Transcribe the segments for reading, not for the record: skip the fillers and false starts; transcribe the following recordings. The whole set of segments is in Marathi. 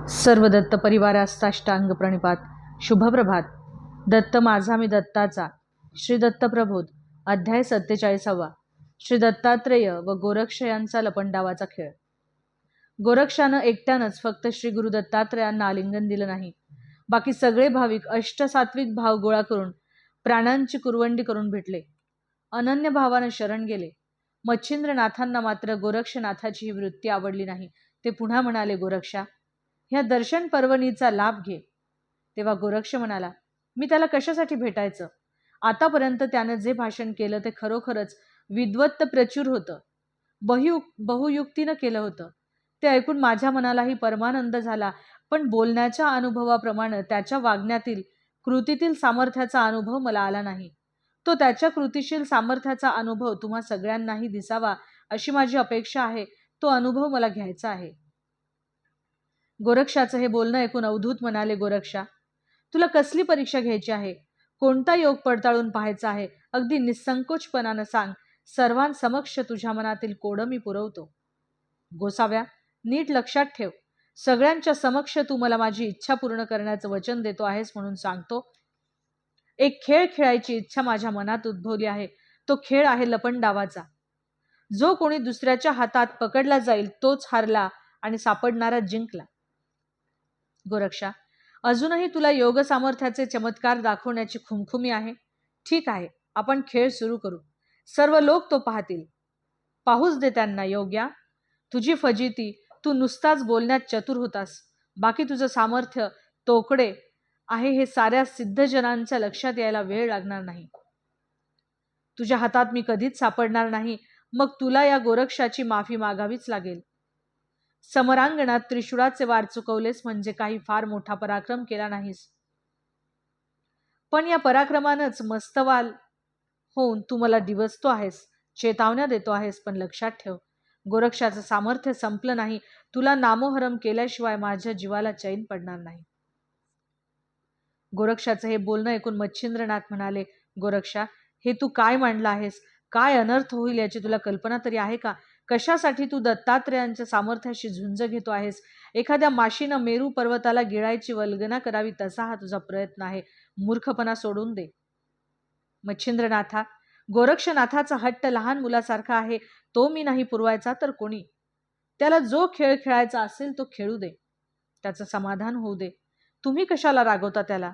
सर्व दत्त परिवारास साष्टांग प्रणिपात. शुभप्रभात. दत्त माझा मी दत्ताचा. श्री दत्त प्रबोध. अध्याय 47. श्री दत्तात्रेय व गोरक्ष यांचा लपंडावाचा खेळ. गोरक्षानं एकट्यानंच फक्त श्री गुरु दत्तात्रेयांना आलिंगन दिलं नाही. बाकी सगळे भाविक अष्टसात्विक भाव गोळा करून प्राणांची कुरवंडी करून भेटले. अनन्य भावानं शरण गेले. मच्छिंद्रनाथांना मात्र गोरक्षनाथाची ही वृत्ती आवडली नाही. ते पुन्हा म्हणाले, गोरक्षा, ह्या दर्शन पर्वणीचा लाभ घे. तेव्हा गोरक्ष म्हणाला, मी त्याला कशासाठी भेटायचं? आतापर्यंत त्यानं जे भाषण केलं ते खरोखरच विद्वत्त प्रचूर होतं. बहुयुक्तीनं केलं होतं. ते ऐकून माझ्या मनालाही परमानंद झाला. पण बोलण्याच्या अनुभवाप्रमाणे त्याच्या वागण्यातील कृतीतील सामर्थ्याचा अनुभव मला आला नाही. तो त्याच्या कृतीशील सामर्थ्याचा अनुभव तुम्हा सगळ्यांनाही दिसावा अशी माझी अपेक्षा आहे. तो अनुभव मला घ्यायचा आहे. गोरक्षाचं हे बोलणं ऐकून अवधूत म्हणाले, गोरक्षा, तुला कसली परीक्षा घ्यायची आहे? कोणता योग पडताळून पाहायचा आहे? अगदी निसंकोचपणानं सांग. सर्वांसमक्ष तुझ्या मनातील कोडं मी पुरवतो. गोसाव्या, नीट लक्षात ठेव. सगळ्यांच्या समक्ष तू मला माझी इच्छा पूर्ण करण्याचं वचन देतो आहेस म्हणून सांगतो. एक खेळ खेळायची इच्छा माझ्या मनात उद्भवली आहे. तो खेळ आहे लपंडावाचा. जो कोणी दुसऱ्याच्या हातात पकडला जाईल तोच हारला आणि सापडणारा जिंकला. गोरक्षा, अजूनही तुला योग सामर्थ्याचे चमत्कार दाखवण्याची खुमखुमी आहे. ठीक आहे, आपण खेळ सुरू करू. सर्व लोक तो पाहतील. पाहूच दे त्यांना. योग्या, तुझी फजिती, तू नुसताच बोलण्यात चतुर होतास. बाकी तुझं सामर्थ्य तोकडे आहे हे साऱ्या सिद्धजनांच्या लक्षात यायला वेळ लागणार नाही. तुझ्या हातात मी कधीच सापडणार नाही. मग तुला या गोरक्षाची माफी मागावीच लागेल. समरांगणात त्रिशूळाचे वार चुकवलेस म्हणजे काही फार मोठा पराक्रम केला नाहीस. पण या पराक्रमानंच मस्तवाल होऊन तू मला डिवचतो आहेस, चेतावण्या देतो आहेस. पण लक्षात ठेव, गोरक्षाचं सामर्थ्य संपलं नाही. तुला नामोहरम केल्याशिवाय माझ्या जीवाला चैन पडणार नाही. गोरक्षाचं हे बोलणं ऐकून मच्छिंद्रनाथ म्हणाले, गोरक्षा, हे तू काय मांडलं आहेस? काय अनर्थ होईल याची तुला कल्पना तरी आहे का? कशासाठी तू दत्तात्रेयांच्या सामर्थ्याशी झुंज घेतो आहेस? एखाद्या माशीनं मेरू पर्वताला गिळायची वल्गना करावी तसा हा तुझा प्रयत्न आहे. मूर्खपणा सोडून दे. मच्छिंद्रनाथा, गोरक्षनाथाचा हट्ट लहान मुलासारखा आहे. तो मी नाही पुरवायचा तर कोणी? त्याला जो खेळ खेळायचा असेल तो खेळू दे. त्याचं समाधान होऊ दे. तुम्ही कशाला रागवता त्याला?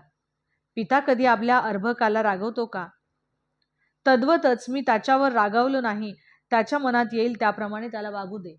पिता कधी आपल्या अर्भकाला रागवतो का? तद्वतच मी त्याच्यावर रागावलो नाही. त्याच्या मनात येईल त्याप्रमाणे त्याला वागू दे.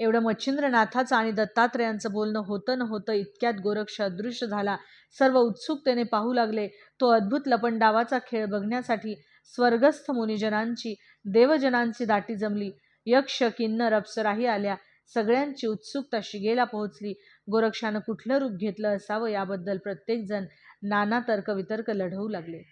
एवढं मच्छिंद्रनाथाचं आणि दत्तात्रेयांचं बोलणं होतं न होतं इतक्यात गोरक्ष अदृश्य झाला. सर्व उत्सुकतेने पाहू लागले. तो अद्भुत लपंडावाचा खेळ बघण्यासाठी स्वर्गस्थ मुनिजनांची, देवजनांची दाटी जमली. यक्ष, किन्नर, अप्सराही आल्या. सगळ्यांची उत्सुकता शिगेला पोहोचली. गोरक्षानं कुठलं रूप घेतलं असावं याबद्दल प्रत्येक जण नाना तर्कवितर्क लढवू लागले.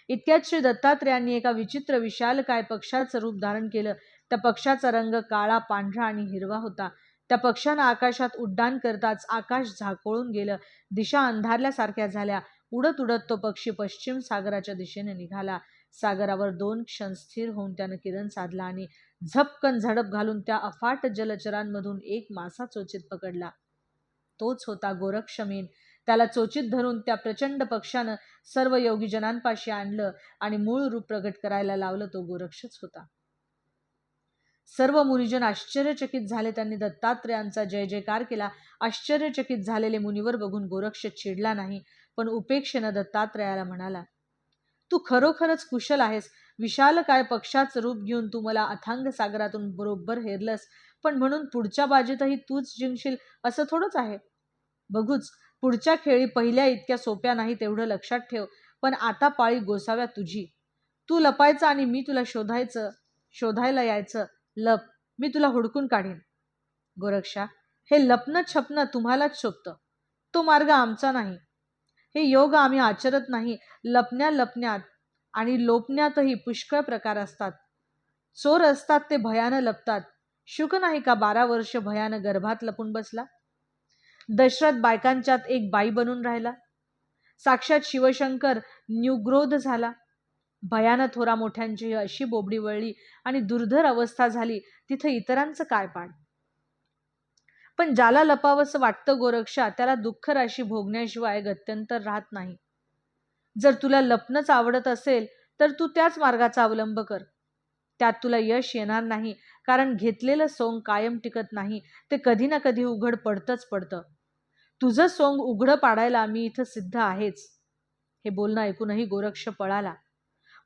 इतक्यात श्री दत्तात्रेयांनी एका विचित्र विशालकाय पक्षाचं रूप धारण केलं. त्या पक्षाचा रंग काळा, पांढरा आणि हिरवा होता. त्या पक्षानं आकाशात उड्डाण करताच आकाश झाकोळून गेलं. दिशा अंधारल्यासारख्या झाल्या. उडत उडत तो पक्षी पश्चिम सागराच्या दिशेने निघाला. सागरावर 2 क्षण स्थिर होऊन त्यानं किरण साधला आणि झपकन झडप घालून त्या अफाट जलचरांमधून एक मासा चोचीत पकडला. तोच होता गोरक्षमीन. त्याला चोचीत धरून त्या प्रचंड पक्षानं सर्व योगीजनांपाशी आणलं आणि मूळ रूप प्रगट करायला लावलं. तो गोरक्षच होता. सर्व मुनिजन आश्चर्यचकित झाले. त्यांनी दत्तात्रेयांचा जय जयकार केला. आश्चर्यचकित झालेले मुनिवर बघून गोरक्ष चिडला नाही, पण उपेक्षेनं दत्तात्रेयाला म्हणाला, तू खरोखरच कुशल आहेस. विशालकाय पक्षाचं रूप घेऊन तू मला अथांग सागरातून बरोबर हेरलंस. पण म्हणून पुढच्या बाजीतही तूच जिंकशील असं थोडंच आहे. बघूच, पुढच्या खेळी पहिल्या इतक्या सोप्या नाही तेवढं लक्षात ठेव. पण आता पाळी गोसाव्या तुझी. तू लपायचं आणि मी तुला शोधायला यायचं. लप, मी तुला हुडकून काढीन. गोरक्षा, हे लपणं छपणं तुम्हालाच शोभतं. तो मार्ग आमचा नाही. हे योग आम्ही आचरत नाही. लपण्यात आणि लोपण्यातही पुष्कळ प्रकार असतात. चोर असतात ते भयानं लपतात. शुक नाही का 12 वर्ष भयानं गर्भात लपून बसला? दशरथ बायकांच्यात एक बाई बनून राहिला. साक्षात शिवशंकर न्युग्रोध झाला. भयानं थोरा मोठ्यांची अशी बोबडी वळली आणि दुर्धर अवस्था झाली. तिथं इतरांचं काय पाड? पण ज्याला लपावंसं वाटतं गोरक्षा, त्याला दुःख राशी भोगण्याशिवाय गत्यंतर राहत नाही. जर तुला लपणंच आवडत असेल तर तू त्याच मार्गाचा अवलंब कर. त्यात तुला यश येणार नाही, कारण घेतलेलं सोंग कायम टिकत नाही, ते कधी ना कधी उघड पडतंच पडतं. तुझं सोंग उघडं पाडायला मी इथं सिद्ध आहेच. हे बोलणं ऐकूनही गोरक्ष पळाला.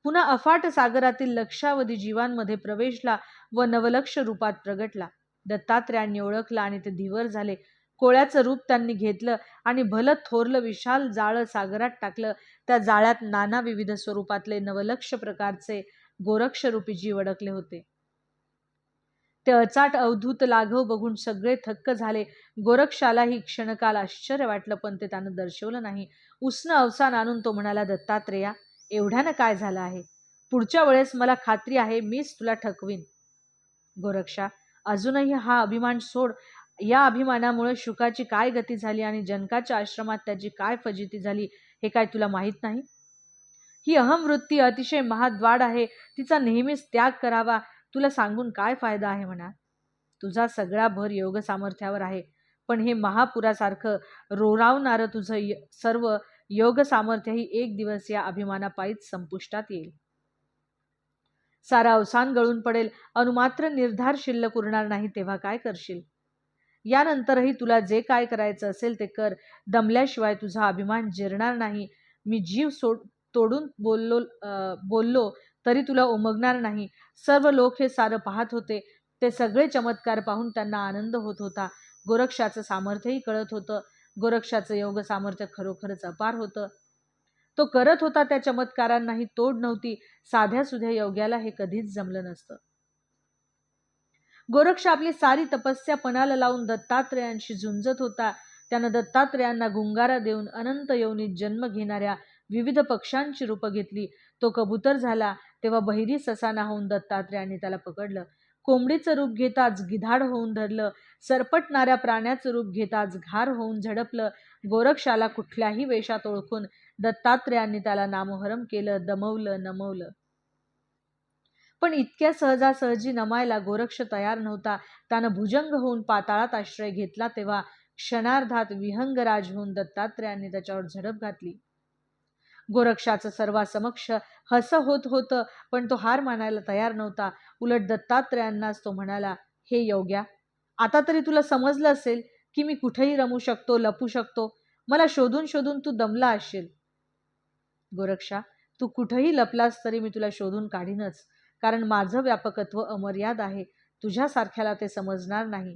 पुन्हा अफाट सागरातील लक्षावधी जीवांमध्ये प्रवेशला व नवलक्ष रूपात प्रगटला. दत्तात्रयांनी ओळखलं आणि ते धीवर झाले. कोळ्याचं रूप त्यांनी घेतलं आणि भलं थोरलं विशाल जाळं सागरात टाकलं. त्या जाळ्यात नाना विविध स्वरूपातले नवलक्ष प्रकारचे गोरक्षरूपी जीव अडकले होते. ते अचाट अवधूत लाघव बघून सगळे थक्क झाले. गोरक्षालाही क्षणकाल आश्चर्य वाटलं, पण ते त्यानं दर्शवलं नाही. उसनं अवसान आणून तो म्हणाला, दत्तात्रेया, एवढ्यानं काय झालं आहे? पुढच्या वेळेस मला खात्री आहे मीच तुला ठकवीन. गोरक्षा, अजूनही हा अभिमान सोड. या अभिमानामुळे शुकाची काय गती झाली आणि जनकाच्या आश्रमात त्याची काय फजिती झाली हे काय तुला माहीत नाही? ही अहमवृत्ती अतिशय महाद्वाड आहे. तिचा नेहमीच त्याग करावा. तुला सांगून काय फायदा आहे म्हणा. तुझा सगळा भर योग सामर्थ्यावर आहे, पण हे महापुरासारखं रोरावणारं तुझं सर्व योग सामर्थ्यही एक दिवस या अभिमानापायीच संपुष्टात येईल. सारा अवसान गळून पडेल. अनुमात्र निर्धार शिल्लक उरणार नाही, तेव्हा काय करशील? यानंतरही तुला जे काय करायचं असेल ते कर. दमल्याशिवाय तुझा अभिमान जिरणार नाही. मी जीव तोडून बोललो तरी तुला उमगणार नाही. सर्व लोक हे सारं पाहत होते. ते सगळे चमत्कार पाहून त्यांना आनंद होत होता. गोरक्षाचं सामर्थ्यही कळत होतं. गोरक्षाचं योग सामर्थ्य खरोखरच अपार होतं. तो करत होता त्या चमत्कारांनाही तोड नव्हती. साध्या सुध्या योग्याला हे कधीच जमलं नसतं. गोरक्ष आपली सारी तपस्या पणाला लावून दत्तात्रेयांशी झुंजत होता. त्यानं दत्तात्रेयांना गुंगारा देऊन अनंत योनीत जन्म घेणाऱ्या विविध पक्ष्यांची रूपं घेतली. तो कबूतर झाला तेव्हा बहिरी ससाना होऊन दत्तात्रेयांनी त्याला पकडलं. कोंबडीचं रूप घेताच गिधाड होऊन धरलं. सरपटणाऱ्या प्राण्याचं रूप घेताच घार होऊन झडपलं. गोरक्षाला कुठल्याही वेशात ओळखून दत्तात्रेयांनी त्याला नामोहरम केलं, दमवलं, नमवलं. पण इतक्या सहजासहजी नमायला गोरक्ष तयार नव्हता. त्यानं भुजंग होऊन पाताळात आश्रय घेतला तेव्हा क्षणार्धात विहंगराज होऊन दत्तात्रेयांनी त्याच्यावर झडप घातली. गोरक्षाचं सर्वासमक्ष हस होत होतं, पण तो हार मानायला तयार नव्हता. उलट दत्तात्रेयांनाच तो म्हणाला, हे योग्या, आता तरी तुला समजलं असेल की मी कुठेही रमू शकतो, लपू शकतो. मला शोधून शोधून तू दमला असशील. गोरक्षा, तू कुठेही लपलास तरी मी तुला शोधून काढीनच, कारण माझं व्यापकत्व अमर्याद आहे. तुझ्यासारख्याला ते समजणार नाही.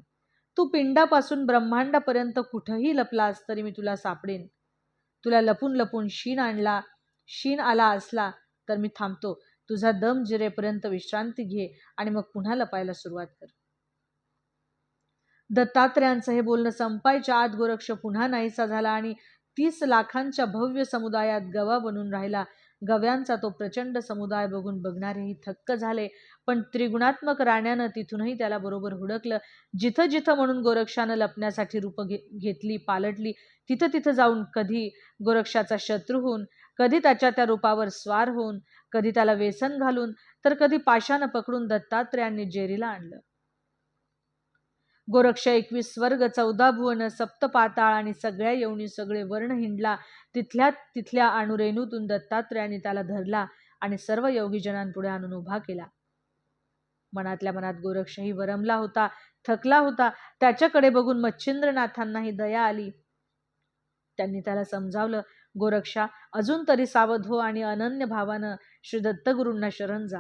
तू पिंडापासून ब्रह्मांडापर्यंत कुठेही लपलास तरी मी तुला सापडेन. तुला लपून लपून शीन आला असला तर मी थांबतो. तुझा दम जिरेपर्यंत विश्रांती घे आणि मग पुन्हा लपायला सुरुवात कर. दत्तात्रेयांचं हे बोलणं संपायच्या आत गोरक्ष पुन्हा नाहीसा झाला आणि 30 लाखांच्या भव्य समुदायात गवा बनून राहिला. गव्यांचा तो प्रचंड समुदाय बघून बघणारेही थक्क झाले. पण त्रिगुणात्मक राण्यानं तिथूनही त्याला बरोबर हुडकलं. जिथं जिथं म्हणून गोरक्षानं लपण्यासाठी रूपं घेतली, पालटली, तिथं तिथं जाऊन कधी गोरक्षाचा शत्रू होऊन, कधी त्याच्या त्या रूपावर स्वार होऊन, कधी त्याला व्यसन घालून, तर कधी पाशानं पकडून दत्तात्रेयांनी जेरीला आणलं. गोरक्ष 21 स्वर्ग, 14 भुवन, सप्त पाताळ आणि सगळ्या येऊनी सगळे वर्ण हिंडला. तिथल्या अणुरेणूतून दत्तात्रेयांनी त्याला धरला आणि सर्व योगीजनांपुढे आणून उभा केला. मनातल्या मनात गोरक्षही वरमला होता, थकला होता. त्याच्याकडे बघून मच्छिंद्रनाथांनाही दया आली. त्यांनी त्याला समजावलं, गोरक्षा, अजून तरी सावध हो आणि अनन्य भावानं श्री दत्तगुरूंना शरण जा.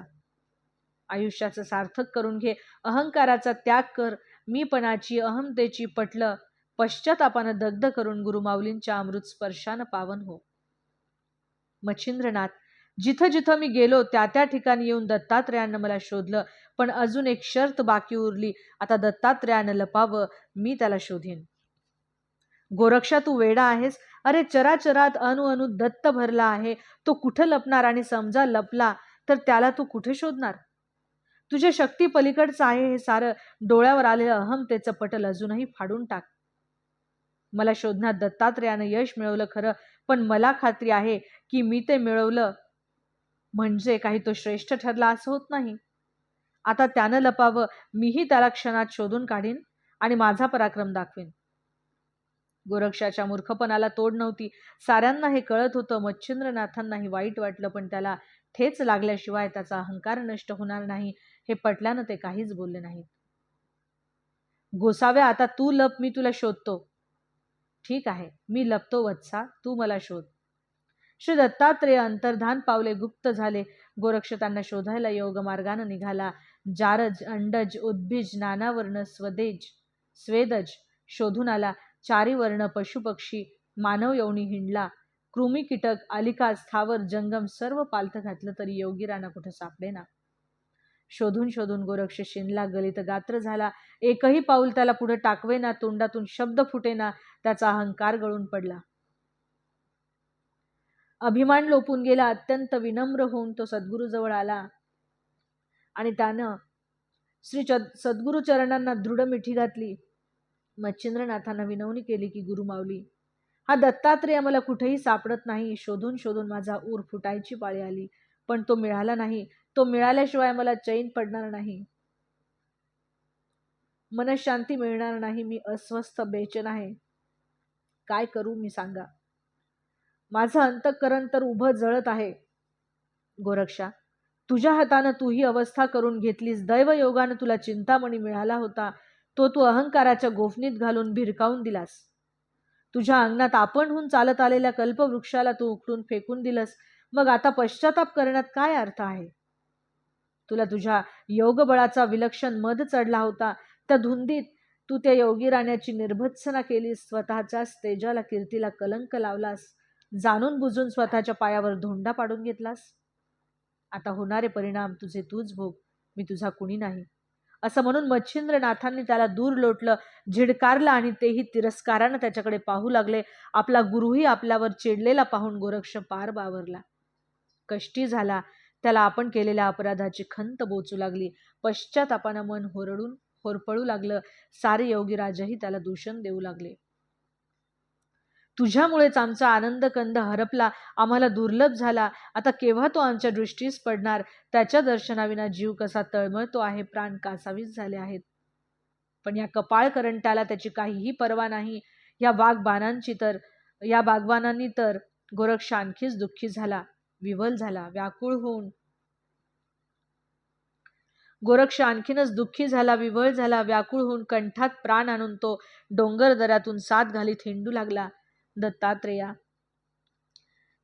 आयुष्याचं सार्थक करून घे. अहंकाराचा त्याग कर. मीपणाची, अहमतेची पटलं पश्चातापानं दग्ध करून गुरुमाऊलींच्या अमृत स्पर्शानं पावन हो. मच्छिंद्रनाथ, जिथं जिथं मी गेलो त्या त्या ठिकाणी येऊन दत्तात्रेयांना मला शोधलं, पण अजून एक शर्त बाकी उरली. आता दत्तात्रेयानं लपावं, मी त्याला शोधीन. गोरक्षा, तू वेडा आहेस. अरे चराचरात अणु दत्त भरला आहे. तो कुठं लपणार आणि समजा लपला तर त्याला तू कुठे शोधणार? तुझ्या शक्ती पलीकडचं आहे हे सारं. डोळ्यावर आलेलं अहमतेचं पटल अजूनही फाडून टाक. मला शोधण्यात दत्तात्रेयानं यश मिळवलं खरं, पण मला खात्री आहे की मी ते मिळवलं म्हणजे काही तो श्रेष्ठ ठरला असं होत नाही. आता त्यानं लपावं, मीही त्याला क्षणात शोधून काढीन आणि माझा पराक्रम दाखवेन. गोरक्षाच्या मूर्खपणाला तोड नव्हती. साऱ्यांना हे कळत होतं. मच्छिंद्रनाथांनाही वाईट वाटलं, पण त्याला ठेच लागल्याशिवाय त्याचा अहंकार नष्ट होणार नाही हे पटल्यानं ते काहीच बोलले नाहीत. गोसाव्या, आता तू लप, मी तुला शोधतो. ठीक आहे, मी लपतो वत्सा, तू मला शोध. श्री दत्तात्रेय अंतर्धान पावले, गुप्त झाले. गोरक्ष त्यांना शोधायला योग मार्गाने निघाला. जारज, अंडज, उद्भिज, नानावर्ण, स्वेदज शोधून आला. चारी वर्ण, पशुपक्षी, मानव योनी हिंडला. कृमी, कीटक, आलिका, स्थावर, जंगम सर्व पालथ घातलं तरी योगीराना कुठं सापडेना. शोधून शोधून गोरक्ष शिनला, गलित गात्र झाला. एकही पाऊल त्याला पुढे टाकवेना, तोंडातून शब्द फुटेना. त्याचा अहंकार गळून पडला. अभिमान लोपून गेला. अत्यंत विनम्र होऊन तो सद्गुरूजवळ आला आणि त्यानं श्री सद्गुरु चरणांना दृढ मिठी घातली. मच्छिंद्रनाथांना विनवणी केली की गुरुमाऊली, हा दत्तात्रेय मला कुठेही सापडत नाही. शोधून शोधून माझा ऊर फुटायची पाळी आली, पण तो मिळाला नाही. तो मिळाल्याशिवाय मला चैन पडणार नाही, मनशांती मिळणार नाही. मी अस्वस्थ, बेचैन आहे. काय करू मी सांगा. माझं अंतःकरण तर उभं जळत आहे. गोरक्षा, तुझ्या हातानं तू ही अवस्था करून घेतलीस. दैवयोगानं तुला चिंतामणी मिळाला होता, तो तू अहंकाराच्या गोफणीत घालून भिरकावून दिलास. तुझ्या अंगणात आपणहून चालत आलेल्या कल्पवृक्षाला तू उकटून फेकून दिलंस. मग आता पश्चाताप करण्यात काय अर्थ आहे. तुला तुझ्या योगबळाचा विलक्षण मद चढला होता. त्या धुंदीत तू त्या योगी राण्याची निर्भत्सना केलीस. स्वतःच्याच तेजाला, कीर्तीला कलंक लावलास. जाणून बुजून स्वतःच्या पायावर धोंडा पाडून घेतलास. आता होणारे परिणाम तुझे तूच भोग, मी तुझा कुणी नाही. असं म्हणून मच्छिंद्रनाथांनी त्याला दूर लोटलं, झिडकारलं आणि तेही तिरस्कारानं त्याच्याकडे पाहू लागले. आपला गुरुही आपल्यावर चिडलेला पाहून गोरक्ष पार बावरला, कष्टी झाला. त्याला आपण केलेल्या अपराधाची खंत बोचू लागली. पश्चातापानं मन होरपळू लागलं. सारे योगीराजही त्याला दूषण देऊ लागले. तुझ्यामुळेच आमचा आनंद कंद हरपला, आम्हाला दुर्लभ झाला. आता केव्हा तो आमच्या दृष्टीस पडणार. त्याच्या दर्शनाविना जीव कसा तळमळतो आहे, प्राण कासावीस झाले आहेत. पण या कपाळ करंट्याला त्याची काहीही पर्वा नाही. या बागबानांनी तर गोरक्ष आणखीच दुःखी झाला, विवल झाला. व्याकुळ होऊन गोरक्ष आणखीनच दुःखी झाला, विवळ झाला. व्याकुळ होऊन कंठात प्राण आणून तो डोंगर दऱ्यातून साथ घालीत हिंडू लागला. दत्तात्रेया,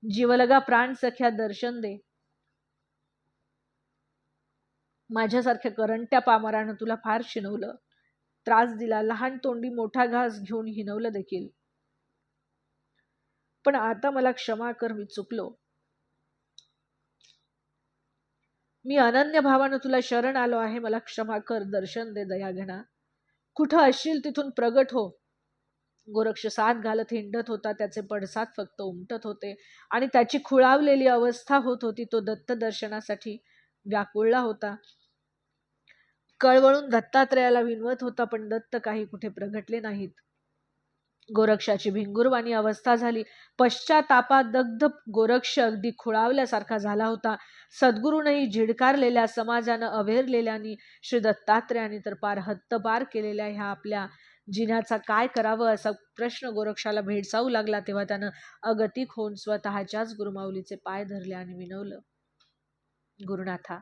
जीवलगा प्राण सख्या दर्शन दे. माझ्यासारख्या करंट्या पामरानं तुला फार शिनवलं, त्रास दिला, लहान तोंडी मोठा घास घेऊन हिनवलं देखील. पण आता मला क्षमा कर, मी चुकलो. मी अनन्य भावानं तुला शरण आलो आहे. मला क्षमा कर, दर्शन दे दयाघना. कुठं असशील तिथून प्रगट हो. गोरक्ष साथ घालत हिंडत होता. त्याचे पडसाद फक्त उमटत होते आणि त्याची खुळावलेली अवस्था होत होती. तो दत्त दर्शनासाठी व्याकुळला होता. कळवळून दत्तात्रेयाला विनवत होता, पण दत्त काही कुठे प्रगटले नाहीत. गोरक्षाची भिंगुरवाणी अवस्था झाली. पश्चातापात दग्ध गोरक्ष अगदी खुळावल्यासारखा झाला होता. सद्गुरूनही झिडकारलेल्या, समाजानं अवेरलेल्यानी, श्री दत्तात्रेयांनी तर पार हद्दपार केलेल्या ह्या आपल्या जिन्याचा काय करावं असा प्रश्न गोरक्षाला भेडसावू लागला. तेव्हा त्यानं अगतिक होऊन स्वतःच्याच गुरुमाऊलीचे पाय धरले आणि विनवलं, गुरुनाथा,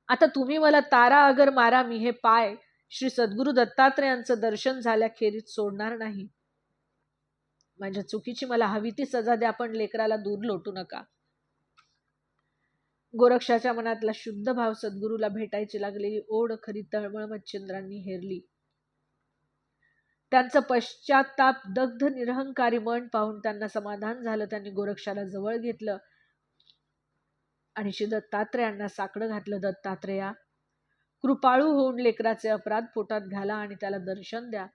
आता तुम्ही मला तारा अगर मारा, मी हे पाय श्री सद्गुरु दत्तात्रेयांचं दर्शन झाल्याखेरीज सोडणार नाही. माझ्या चुकीची मला हवी ती सजा द्या, पण लेकराला दूर लोटू नका. गोरक्षाच्या मनातला शुद्ध भाव सद्गुरूला भेटायची लागलेली ओढ खरी तळमळ मच्छिंद्रांनी हेरली. त्यांचं पश्चाताप दग्ध निरहंकारी मन पाहून त्यांना समाधान झालं. त्यांनी गोरक्षाला जवळ घेतलं आणि श्री दत्तात्रेयांना साकडं घातलं. दत्तात्रेया, कृपाळू होऊन लेकराचे अपराध पोटात घाला आणि त्याला दर्शन द्या.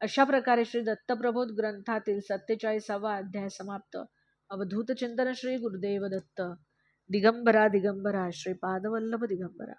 अशा प्रकारे श्री दत्तप्रबोध ग्रंथातील 47वा अध्याय समाप्त. अवधूत चिंतन श्री गुरुदेव दत्त. दिगंबरा दिगंबरा श्रीपादवल्लभ दिगंबरा.